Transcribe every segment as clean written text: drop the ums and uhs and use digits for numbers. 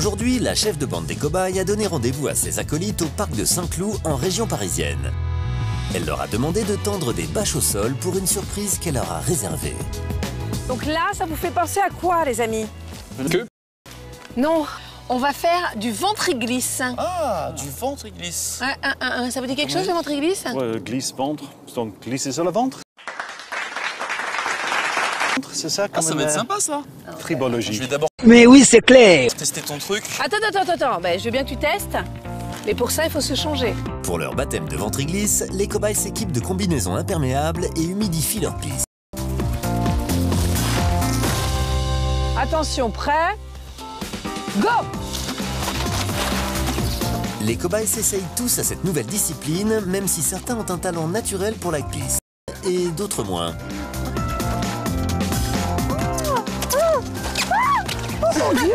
Aujourd'hui, la chef de bande des cobayes a donné rendez-vous à ses acolytes au parc de Saint-Cloud en région parisienne. Elle leur a demandé de tendre des bâches au sol pour une surprise qu'elle leur a réservée. Donc là, ça vous fait penser à quoi, les amis? Que? Non, on va faire du ventriglisse. Ah, du ventriglisse. Ça vous dit quelque chose, le ventriglisse? Ouais, glisse ventre, donc glisser sur le ventre. C'est ça comme Ah, ça va être sympa, ça. tribologie. Je vais d'abord Mais oui, c'est clair. tester ton truc. Attends. Ben, je veux bien que tu testes. Mais pour ça, il faut se changer. Pour leur baptême de ventriglisse, les cobayes s'équipent de combinaisons imperméables et humidifient leurs pistes. Attention, prêt? Go! Les cobayes s'essayent tous à cette nouvelle discipline, même si certains ont un talent naturel pour la glisse, et d'autres moins. Oh mon Dieu!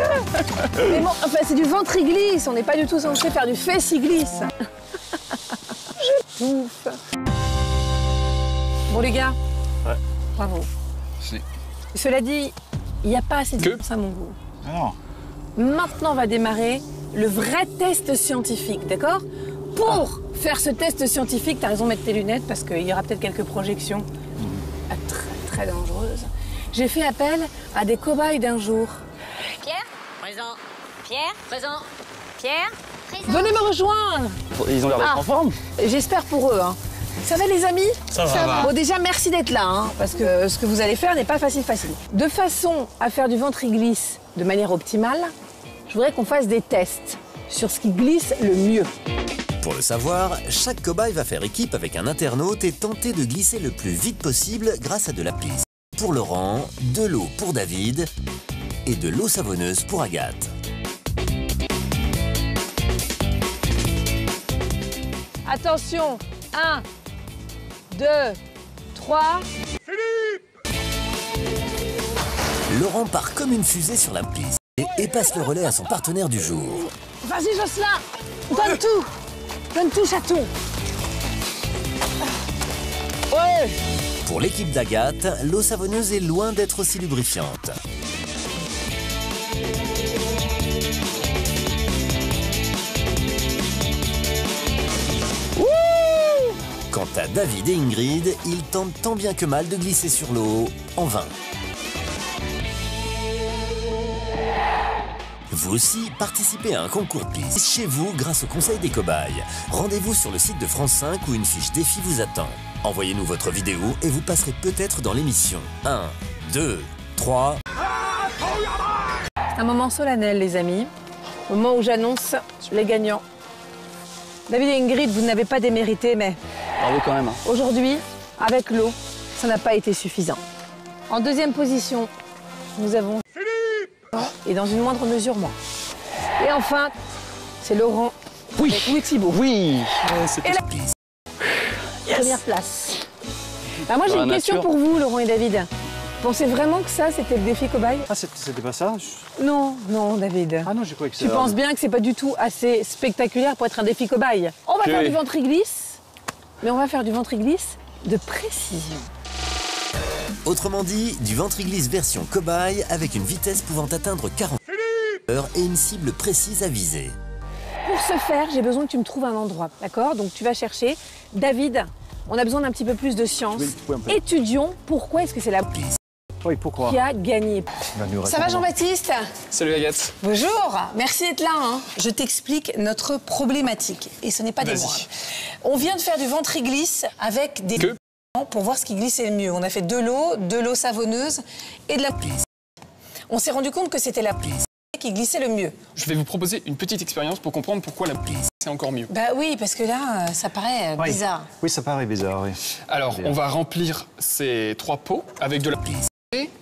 Mais bon, enfin, c'est du ventriglisse, on n'est pas du tout censé faire du fessiglisse. Je touffe. Bon, les gars, Ouais. bravo. Cela dit, il n'y a pas assez de temps à mon goût. Alors, Maintenant va démarrer le vrai test scientifique, d'accord? Pour faire ce test scientifique, tu as raison de mettre tes lunettes parce qu'il y aura peut-être quelques projections très dangereuses. J'ai fait appel à des cobayes d'un jour. Pierre, présent. Pierre, présent. Pierre, présent. Venez me rejoindre! ils ont l'air d'être en forme. J'espère pour eux. Hein. Ça va les amis? Ça va. Bon déjà merci d'être là, hein, parce que ce que vous allez faire n'est pas facile. De façon à faire du ventriglisse de manière optimale, je voudrais qu'on fasse des tests sur ce qui glisse le mieux. Pour le savoir, chaque cobaye va faire équipe avec un internaute et tenter de glisser le plus vite possible grâce à de la piste. Pour Laurent, de l'eau pour David et de l'eau savonneuse pour Agathe. Attention, 1, 2, 3. Laurent part comme une fusée sur la piste et passe le relais à son partenaire du jour. Vas-y Jocelyn, donne tout. Donne tout chaton. Ouais. Pour l'équipe d'Agathe, l'eau savonneuse est loin d'être aussi lubrifiante. Quant à David et Ingrid, ils tentent tant bien que mal de glisser sur l'eau, en vain. Vous aussi, participez à un concours de piste chez vous grâce au Conseil des cobayes. Rendez-vous sur le site de France 5 où une fiche défi vous attend. Envoyez-nous votre vidéo et vous passerez peut-être dans l'émission. 1, 2, 3... C'est un moment solennel les amis, moment où j'annonce les gagnants. David et Ingrid, vous n'avez pas démérité, mais Bravo quand même. aujourd'hui, avec l'eau, ça n'a pas été suffisant. En deuxième position, nous avons Philippe et dans une moindre mesure moi. Et enfin, c'est Laurent et Thibaut. Oui. Et la première place. Alors moi j'ai une question pour vous, Laurent et David. Pensez vraiment que ça, c'était le défi cobaye? Ah, c'était pas ça? Non, David. Ah non, j'ai cru que Tu c'était... penses bien que c'est pas du tout assez spectaculaire pour être un défi cobaye. On va faire du ventriglisse, mais on va faire du ventriglisse de précision. Autrement dit, du ventriglisse version cobaye avec une vitesse pouvant atteindre 40 heures et une cible précise à viser. Pour ce faire, j'ai besoin que tu me trouves un endroit, d'accord? Donc tu vas chercher. David, on a besoin d'un petit peu plus de science. Oui, Étudions pourquoi est-ce que c'est la piste Oui, pourquoi? qui a gagné. Ça va Jean-Baptiste? Salut Agathe. Bonjour, merci d'être là. Hein. Je t'explique notre problématique, et ce n'est pas des moindres. On vient de faire du ventriglisse avec des pour voir ce qui glissait le mieux. On a fait de l'eau savonneuse et de la piste. On s'est rendu compte que c'était la piste qui glissait le mieux. Je vais vous proposer une petite expérience pour comprendre pourquoi la piste c'est encore mieux. Bah oui, parce que là, ça paraît bizarre. Oui, ça paraît bizarre, oui. Alors, on va remplir ces 3 pots avec de la piste,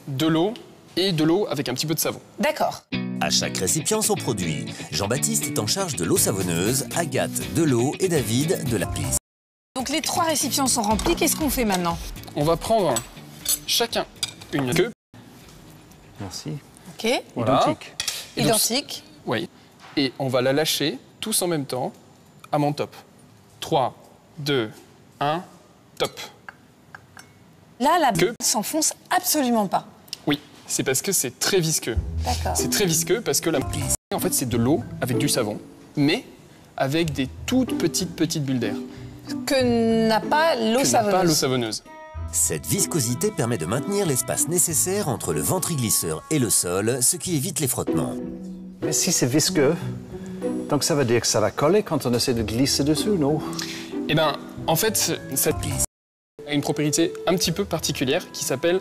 de l'eau et de l'eau avec un petit peu de savon. D'accord. À chaque récipient son produit. Jean-Baptiste est en charge de l'eau savonneuse, Agathe de l'eau et David de la piste. Donc les 3 récipients sont remplis, qu'est-ce qu'on fait maintenant? On va prendre chacun une queue. Merci. Ok. Voilà. Identique. Et donc, Identique. oui. Et on va la lâcher tous en même temps à mon top. 3, 2, 1, top. Là, la Que s'enfonce absolument pas. Oui, c'est parce que c'est très visqueux. D'accord. C'est très visqueux parce que la En fait, c'est de l'eau avec du savon, mais avec des toutes petites bulles d'air. Que n'a pas l'eau savonneuse. Cette viscosité permet de maintenir l'espace nécessaire entre le ventriglisseur et le sol, ce qui évite les frottements. Mais si c'est visqueux, donc ça veut dire que ça va coller quand on essaie de glisser dessus, non? Eh bien, en fait, cette glisse a une propriété un petit peu particulière qui s'appelle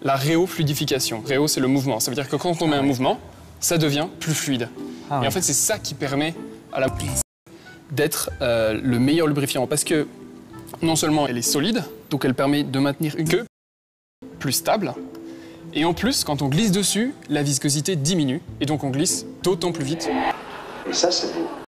la réofluidification. Réo, c'est le mouvement. Ça veut dire que quand on met un mouvement, ça devient plus fluide. Et en fait, c'est ça qui permet à la glisse d'être le meilleur lubrifiant. Parce que non seulement elle est solide, donc elle permet de maintenir une queue plus stable. Et en plus, quand on glisse dessus, la viscosité diminue. Et donc on glisse d'autant plus vite. Et ça, c'est beau.